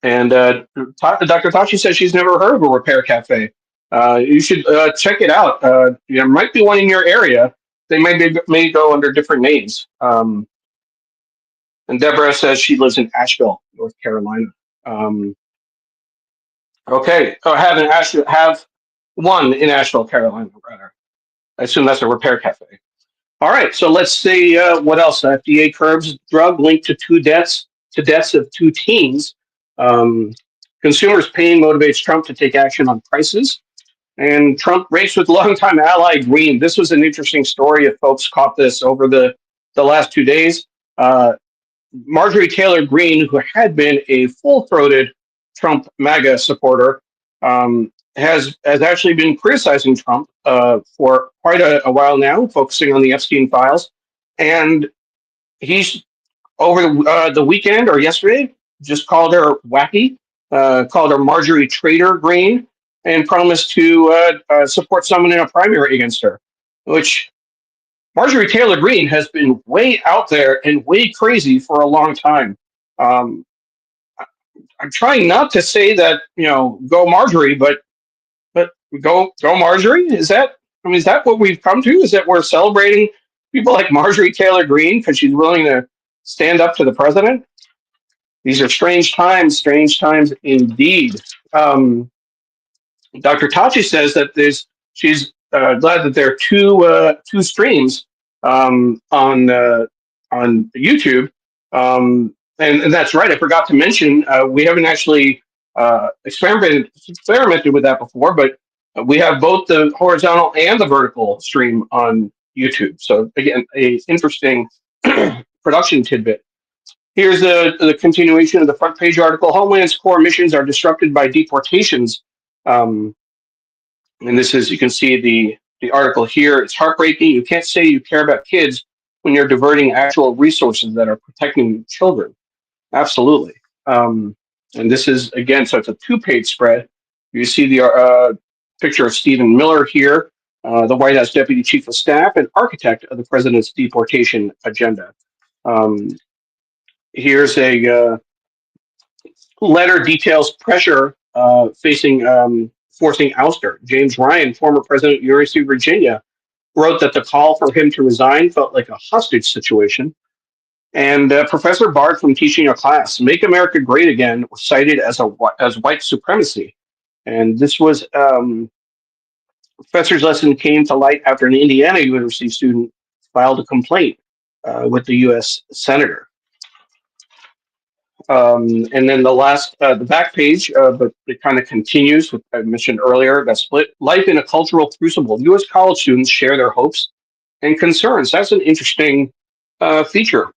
Speaker 1: And Dr. Tachi says she's never heard of a repair cafe. You should check it out. There might be one in your area. They may go under different names. And Deborah says she lives in Asheville, North Carolina. Okay, have one in Asheville, Carolina, rather. I assume that's a repair cafe. All right, so let's see what else. FDA curbs drug linked to deaths of two teens. Consumers' pain motivates Trump to take action on prices. And Trump raced with longtime ally Green. This was an interesting story if folks caught this over the last 2 days. Marjorie Taylor Greene, who had been a full-throated Trump MAGA supporter, has actually been criticizing Trump for quite a while now, focusing on the Epstein files. And he's over the weekend or yesterday just called her wacky, called her Marjorie Traitor Greene, and promised to support someone in a primary against her, which Marjorie Taylor Greene has been way out there and way crazy for a long time. I'm trying not to say that, go Marjorie, but go Marjorie. Is that what we've come to? Is that we're celebrating people like Marjorie Taylor Greene because she's willing to stand up to the president? These are strange times indeed. Dr. Tachi says that she's glad that there are two streams on YouTube, and that's right. I forgot to mention we haven't actually experimented with that before, but we have both the horizontal and the vertical stream on YouTube. So again, a interesting production tidbit. Here's the continuation of the front page article. Homeland's core missions are disrupted by deportations. And this is, you can see the article here. It's heartbreaking. You can't say you care about kids when you're diverting actual resources that are protecting children. Absolutely. And this is, again, so it's a 2-page spread. You see the picture of Stephen Miller here, the White House Deputy Chief of Staff and architect of the president's deportation agenda. Here's a letter details pressure forcing ouster. James Ryan, former president of the University of Virginia, wrote that the call for him to resign felt like a hostage situation. And Professor Bard from teaching a class, "Make America Great Again," was cited as white supremacy. And this was professor's lesson came to light after an Indiana University student filed a complaint with the U.S. senator. And then the back page, but it kind of continues with I mentioned earlier, that split life in a cultural crucible. U.S. college students share their hopes and concerns. That's an interesting feature.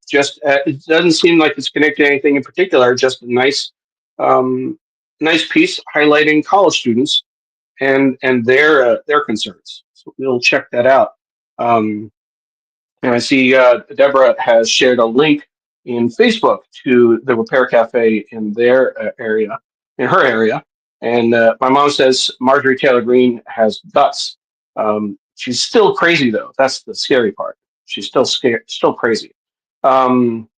Speaker 1: Just it doesn't seem like it's connected to anything in particular. Just a um, nice piece highlighting college students and their concerns. So we'll check that out. Um, and I see Deborah has shared a link in Facebook to the Repair Cafe in their area, in her area. And my mom says Marjorie Taylor Greene has guts. She's still crazy though. That's the scary part. She's still scared, still crazy. Um,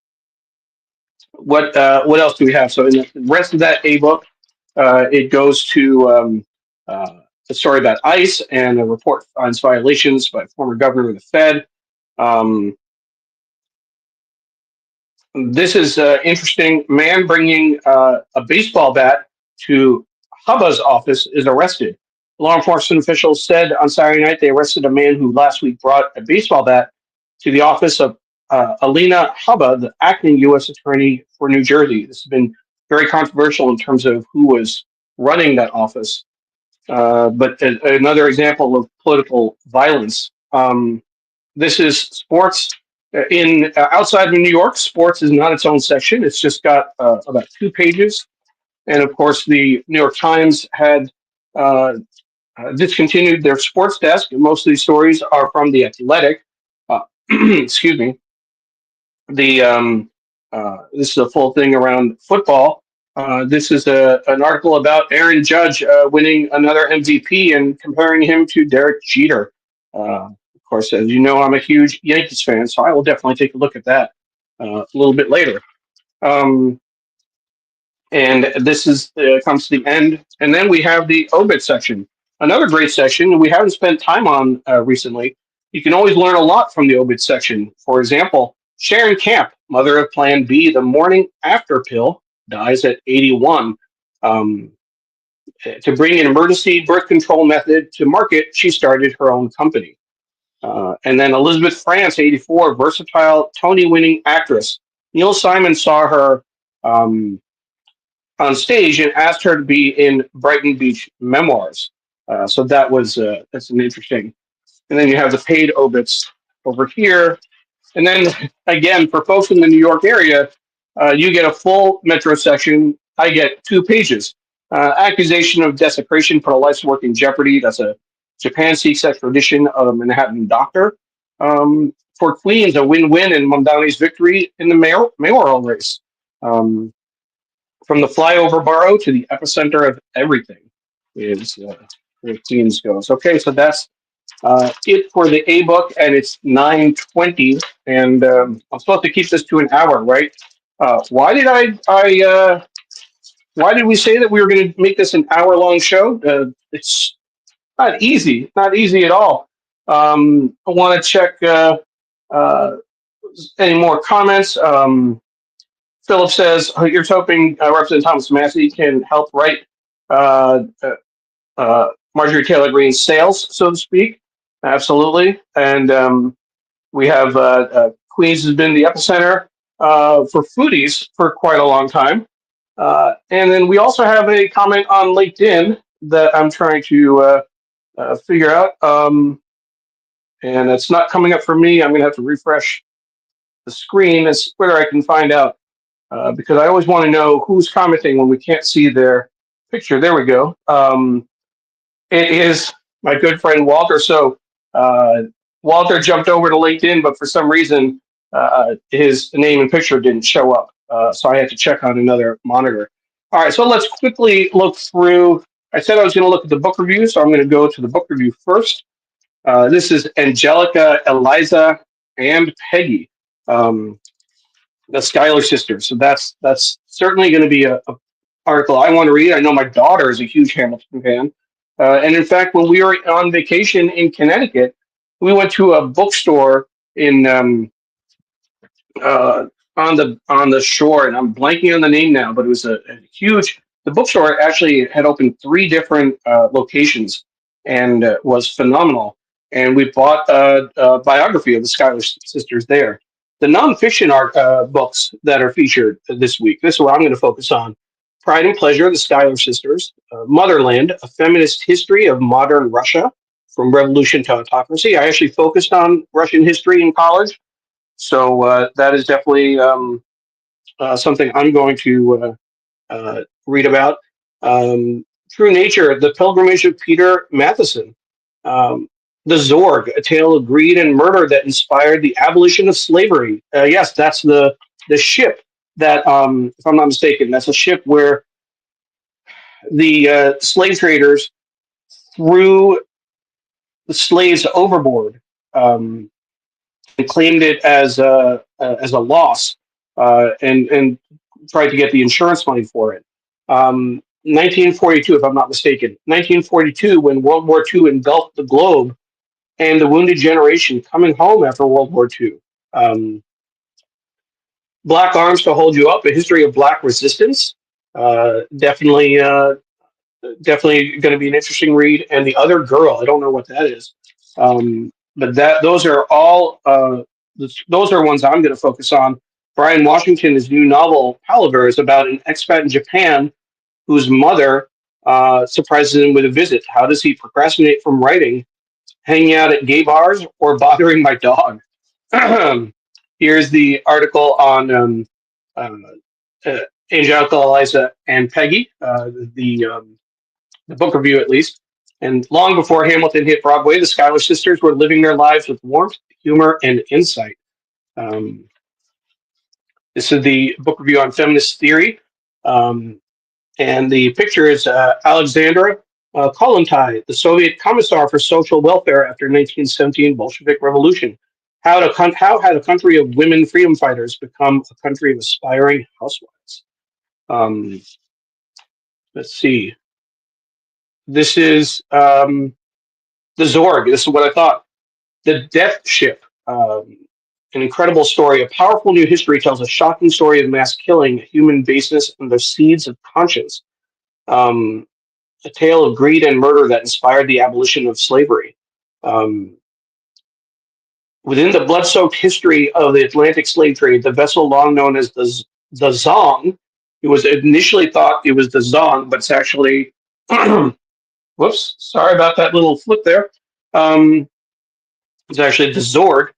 Speaker 1: what else do we have? So in the rest of that A book, it goes to the story about ICE and a report finds violations by former governor of the Fed. Um, this is interesting. Man bringing a baseball bat to Hubba's office is arrested. Law enforcement officials said on Saturday night they arrested a man who last week brought a baseball bat to the office of Alina Hubba, the acting U.S. attorney for New Jersey. This has been very controversial in terms of who was running that office. But another example of political violence. This is sports. In outside of New York, sports is not its own section. It's just got about 2 pages, and of course, the New York Times had uh, discontinued their sports desk. Most of these stories are from the Athletic. Excuse me. This is a full thing around football. This is an article about Aaron Judge winning another MVP and comparing him to Derek Jeter. Of course, as you know, I'm a huge Yankees fan, so I will definitely take a look at that a little bit later. Um, and this is comes to the end, and then we have the obit section, another great section we haven't spent time on recently. You can always learn a lot from the obit section. For example, Sharon Camp, mother of Plan B, the morning after pill, dies at 81. um, to bring an emergency birth control method to market, she started her own company. And then Elizabeth France, 84, versatile Tony-winning actress. Neil Simon saw her on stage and asked her to be in Brighton Beach Memoirs. So that's an interesting. And then you have the paid obits over here. And then again, for folks in the New York area, you get a full metro section. I get 2 pages. Accusation of desecration put a life's work in jeopardy. That's a Japan seeks extradition of a Manhattan doctor. For Queens, a win-win in Mamdani's victory in the mayoral race. From the flyover borough to the epicenter of everything is where Queens goes. Okay, so that's it for the A book, and it's 9:20, and I'm supposed to keep this to an hour, right? Why did why did we say that we were going to make this an hour-long show? It's not easy at all. I want to check uh, any more comments. Philip says, here's hoping Representative Thomas Massey can help write Marjorie Taylor Greene's sales, so to speak. Absolutely. And we have Queens has been the epicenter for foodies for quite a long time. And then we also have a comment on LinkedIn that I'm trying to figure out. And it's not coming up for me. I'm going to have to refresh the screen. It's where I can find out because I always want to know who's commenting when we can't see their picture. There we go. It is my good friend Walter. So Walter jumped over to LinkedIn, but for some reason his name and picture didn't show up. So I had to check on another monitor. All right, so let's quickly look through. I said I was going to look at the book review, so I'm going to go to the book review first. This is Angelica, Eliza, and Peggy, the Schuyler sisters. So that's certainly going to be a article I want to read. I know my daughter is a huge Hamilton fan. And in fact, when we were on vacation in Connecticut, we went to a bookstore in uh, on the shore, and I'm blanking on the name now, but it was a huge. The bookstore actually had opened three different locations, and was phenomenal. And we bought a biography of the Schuyler sisters there. The nonfiction art books that are featured this week. This is what I'm going to focus on: Pride and Pleasure, the Schuyler sisters; Motherland, a feminist history of modern Russia from revolution to autocracy. I actually focused on Russian history in college, so that is definitely something I'm going to read about. True Nature, The Pilgrimage of Peter Matheson. Um, the Zorg, A Tale of Greed and Murder that Inspired the Abolition of Slavery. Yes, that's the ship that, if I'm not mistaken, that's a ship where the slave traders threw the slaves overboard. And claimed it as a loss, and tried to get the insurance money for it. 1942, if I'm not mistaken, 1942, when World War II engulfed the globe, and the wounded generation coming home after World War II. Um, Black Arms to Hold You Up: A History of Black Resistance. Definitely, definitely going to be an interesting read. And The Other Girl, I don't know what that is, but that those are all those are ones I'm going to focus on. Brian Washington's new novel Palaver is about an expat in Japan whose mother surprises him with a visit. How does he procrastinate from writing, hanging out at gay bars, or bothering my dog? Here's the article on uh, uh, Angelica, Eliza, and Peggy, the book review at least. And long before Hamilton hit Broadway, the Schuyler sisters were living their lives with warmth, humor, and insight. Um, this is the book review on feminist theory. Um, and the picture is Alexandra Kollontai, the Soviet commissar for social welfare after 1917 Bolshevik Revolution. How had a country of women freedom fighters become a country of aspiring housewives? Um, let's see. This is the Zorg. This is what I thought. The Death Ship. An incredible story. A powerful new history tells a shocking story of mass killing, human baseness, and the seeds of conscience. Um, a tale of greed and murder that inspired the abolition of slavery. Um, Within the blood-soaked history of the Atlantic slave trade, the vessel long known as the Zong, it was initially thought it was the Zong, but it's actually, whoops, sorry about that little flip there. It's actually the Zorg.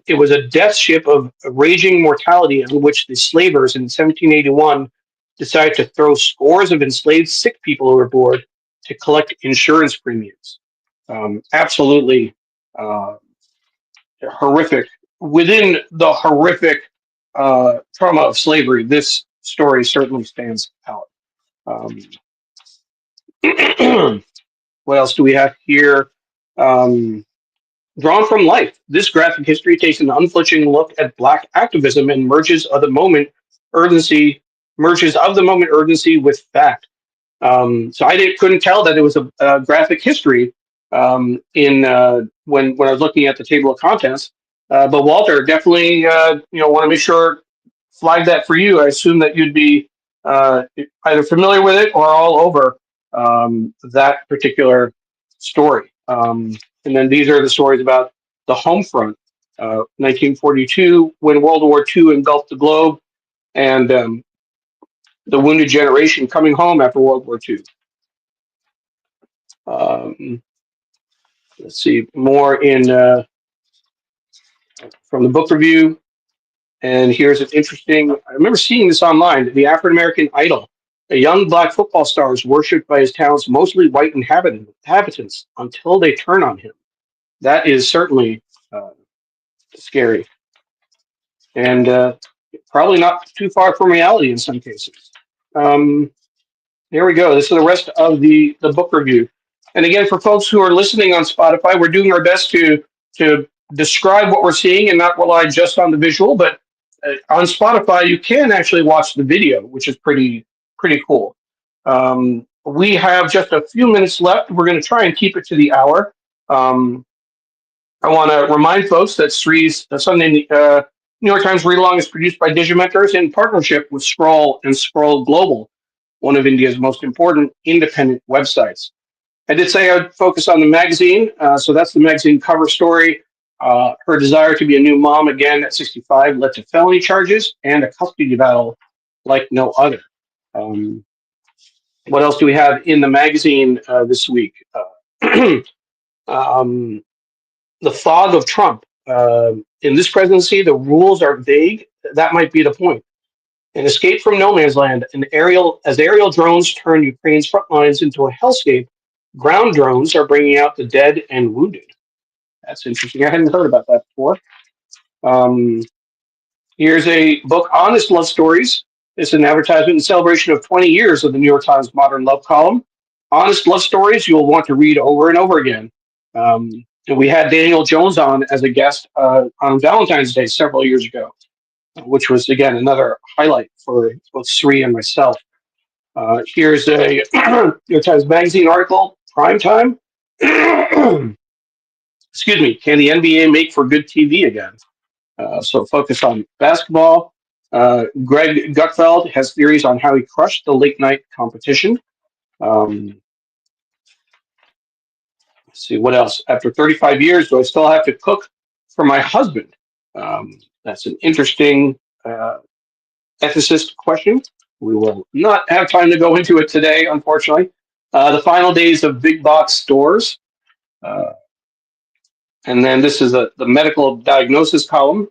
Speaker 1: It was a death ship of raging mortality on which the slavers in 1781 decided to throw scores of enslaved sick people overboard to collect insurance premiums. Absolutely uh, horrific. Within the horrific trauma of slavery, this story certainly stands out. Um, what else do we have here? Um, Drawn from life, this graphic history takes an unflinching look at Black activism and merges of the moment urgency with fact. So couldn't tell that it was a graphic history in when I was looking at the table of contents. But Walter, definitely, want to make sure flag that for you. I assume that you'd be either familiar with it or all over that particular story. And then these are the stories about the home front, 1942, when World War II engulfed the globe, and the wounded generation coming home after World War II. Um, let's see more in from the book review. And here's an interesting. I remember seeing this online. The African American Idol. A young black football star is worshipped by his town's mostly white inhabitants until they turn on him. That is certainly uh, scary, and probably not too far from reality in some cases. Um, Here we go. This is the rest of the book review. And again, for folks who are listening on Spotify, we're doing our best to describe what we're seeing and not rely just on the visual. But on Spotify, you can actually watch the video, which is pretty cool. We have just a few minutes left. We're going to try and keep it to the hour. I want to remind folks that Sree's Sunday New York Times Read Along is produced by Digimentors in partnership with Scroll and Scroll Global, one of India's most important independent websites. I did say I'd focus on the magazine, so that's the magazine cover story. Her desire to be a new mom again at 65 led to felony charges and a custody battle like no other. Um, what else do we have in the magazine this week? Um, the fog of Trump. In this presidency, the rules are vague. That might be the point. An escape from no man's land, as aerial drones turn Ukraine's front lines into a hellscape, ground drones are bringing out the dead and wounded. That's interesting. I hadn't heard about that before. Um, Here's a book, Honest Love Stories. It's an advertisement in celebration of 20 years of the New York Times Modern Love column. Honest love stories you'll want to read over and over again. And we had Daniel Jones on as a guest on Valentine's Day several years ago, which was, again, another highlight for both Sree and myself. Here's a New York Times Magazine article, Prime Time. Excuse me, can the NBA make for good TV again? So focus on basketball. Greg Gutfeld has theories on how he crushed the late night competition. Let's see, what else? After 35 years, do I still have to cook for my husband? That's an interesting ethicist question. We will not have time to go into it today, unfortunately. The final days of big box stores. And then this is the medical diagnosis column.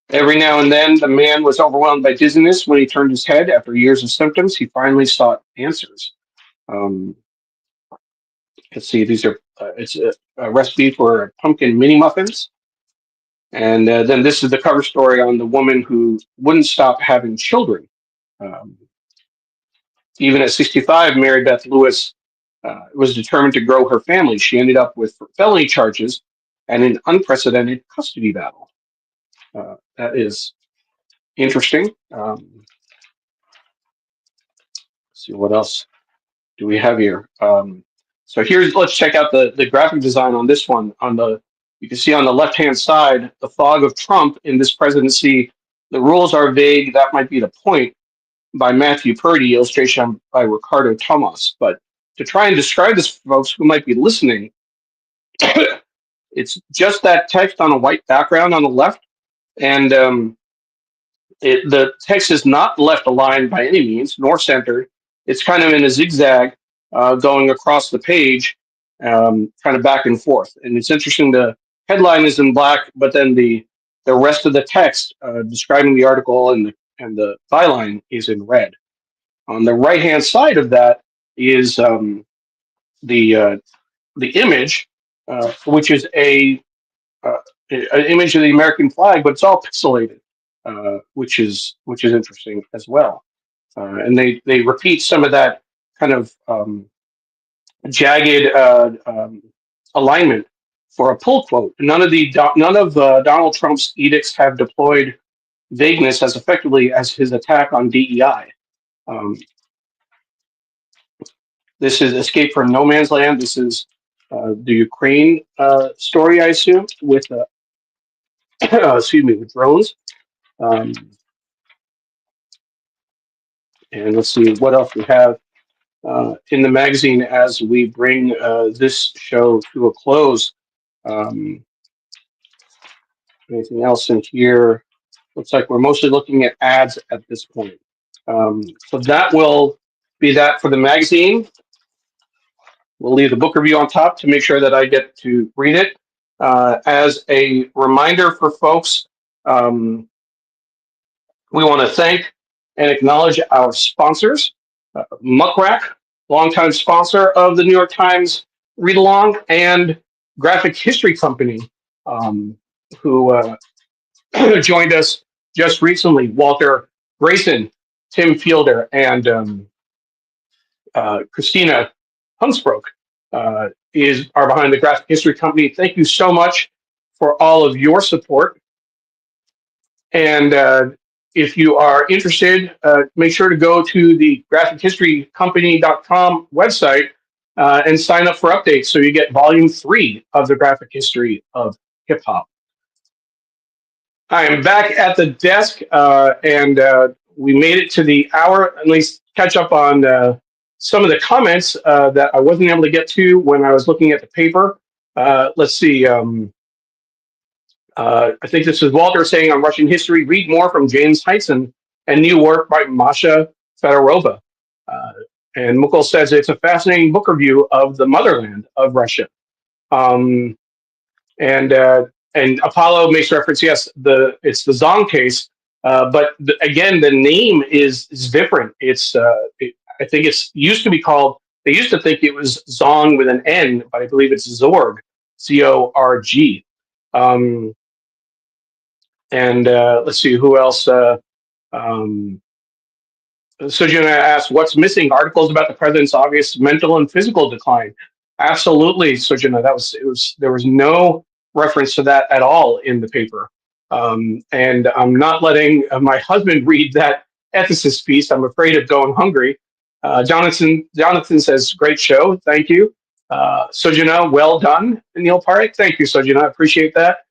Speaker 1: Every now and then, the man was overwhelmed by dizziness when he turned his head. After years of symptoms, he finally sought answers. Let's see, these are it's a recipe for pumpkin mini muffins. And then this is the cover story on the woman who wouldn't stop having children. Even at 65, Mary Beth Lewis was determined to grow her family. She ended up with felony charges and an unprecedented custody battle. That is interesting. Let's see, what else do we have here? So let's check out the graphic design on this one. You can see on the left-hand side, the fog of Trump in this presidency. The rules are vague. That might be the point, by Matthew Purdy, illustration by Ricardo Tomas. But to try and describe this for folks who might be listening, it's just that text on a white background on the left, and the text is not left aligned by any means, nor centered. It's kind of in a zigzag going across the page, kind of back and forth. And it's interesting, the headline is in black, but then the rest of the text describing the article and the byline is in red. On the right-hand side of that is the image, which is an image of the American flag, but it's all pixelated, which is interesting as well. And they repeat some of that kind of jagged alignment for a pull quote. None of Donald Trump's edicts have deployed vagueness as effectively as his attack on DEI. This is Escape from No Man's Land. This is the Ukraine story, I assume, with with drones. And let's see what else we have in the magazine as we bring this show to a close. Anything else in here? Looks like we're mostly looking at ads at this point. So that will be that for the magazine. We'll leave the book review on top to make sure that I get to read it. As a reminder for folks, we want to thank and acknowledge our sponsors, Muck, longtime sponsor of the New York Times Read Along, and Graphic History Company, who joined us just recently. Walter Grayson, Tim Fielder, and Christina Hunsbrook are behind the Graphic History Company. Thank you so much for all of your support. And if you are interested, make sure to go to the graphichistorycompany.com website and sign up for updates so you get volume 3 of the graphic history of hip hop. I am back at the desk, and we made it to the hour. At least catch up on some of the comments that I wasn't able to get to when I was looking at the paper. Let's see. I think this is Walter saying on Russian history. Read more from James Hyson and new work by Masha Fedorova. Uh, and Mukul says it's a fascinating book review of the motherland of Russia. Um, and and Apollo makes reference. Yes, it's the Zong case, but again, the name is different. I think it's used to be called. They used to think it was Zong with an N, but I believe it's Zorg, Zorg. Um, and let's see who else. Um, Sujana asked, "What's missing? Articles about the president's obvious mental and physical decline." Absolutely, Sujana. That was it. Was there was no reference to that at all in the paper, and I'm not letting my husband read that ethicist piece. I'm afraid of going hungry. Jonathan says, "Great show, thank you." Sujana, well done, Neil Parekh. Thank you, Sujana. I appreciate that.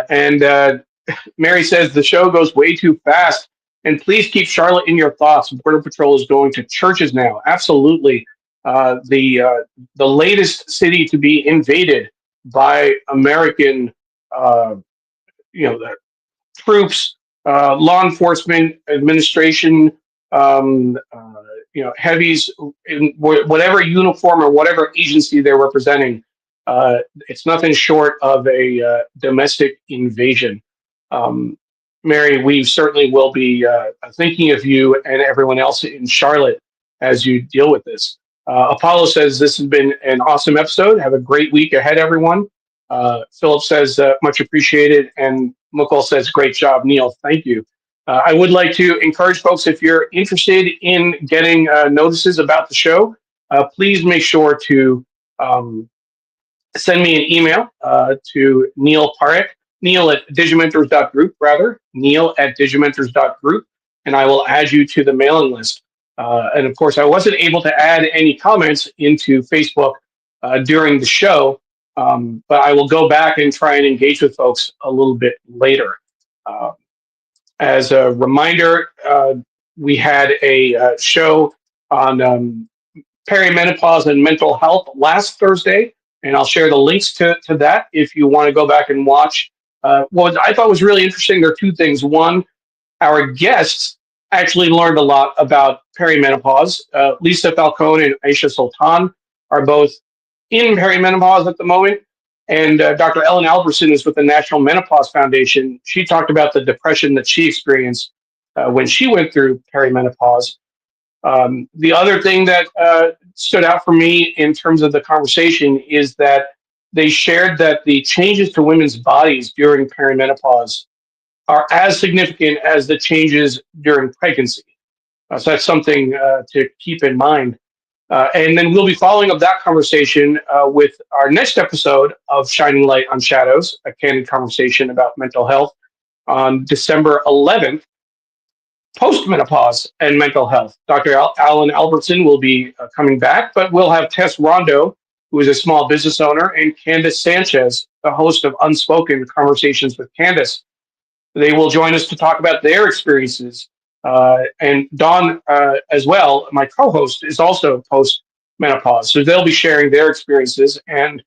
Speaker 1: And Mary says the show goes way too fast. And please keep Charlotte in your thoughts. Border Patrol is going to churches now. Absolutely, the latest city to be invaded by American, uh, the troops, law enforcement, administration, heavies in whatever uniform or whatever agency they're representing. It's nothing short of a domestic invasion. Um, Mary, we certainly will be thinking of you and everyone else in Charlotte as you deal with this. Apollo says this has been an awesome episode. Have a great week ahead, everyone. Philip says much appreciated, and Mukul says great job, Neil. Thank you. I would like to encourage folks if you're interested in getting notices about the show, please make sure to send me an email to Neil Parekh, Neil at digimentors.group, rather, Neil at digimentors.group, and I will add you to the mailing list. And of course, I wasn't able to add any comments into Facebook during the show, but I will go back and try and engage with folks a little bit later. Uh, as a reminder, we had a show on perimenopause and mental health last Thursday, and I'll share the links to that if you want to go back and watch. What I thought was really interesting, there are two things. One, our guests actually learned a lot about perimenopause. Lisa Falcone and Aisha Sultan are both in perimenopause at the moment. And Dr. Ellen Alberson is with the National Menopause Foundation. She talked about the depression that she experienced when she went through perimenopause. The other thing that stood out for me in terms of the conversation is that they shared that the changes to women's bodies during perimenopause are as significant as the changes during pregnancy. So that's something to keep in mind. And then we'll be following up that conversation with our next episode of Shining Light on Shadows, a candid conversation about mental health on December 11th, post-menopause and mental health. Dr. Alan Albertson will be coming back, but we'll have Tess Rondo, who is a small business owner, and Candace Sanchez, the host of Unspoken Conversations with Candace. They will join us to talk about their experiences. And Dawn, as well, my co-host, is also post-menopause. So they'll be sharing their experiences. And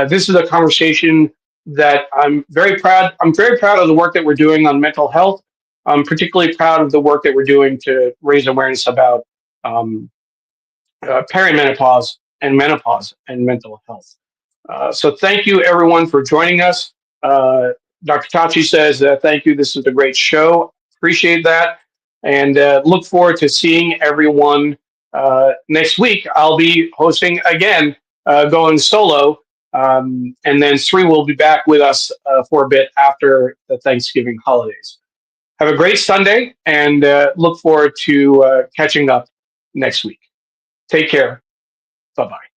Speaker 1: this is a conversation that I'm very proud. I'm very proud of the work that we're doing on mental health. I'm particularly proud of the work that we're doing to raise awareness about perimenopause and menopause and mental health. So thank you, everyone, for joining us. Dr. Tachi says, thank you. This is a great show. Appreciate that. And look forward to seeing everyone next week. I'll be hosting again, going solo. And then Sree will be back with us for a bit after the Thanksgiving holidays. Have a great Sunday and look forward to catching up next week. Take care. Bye-bye.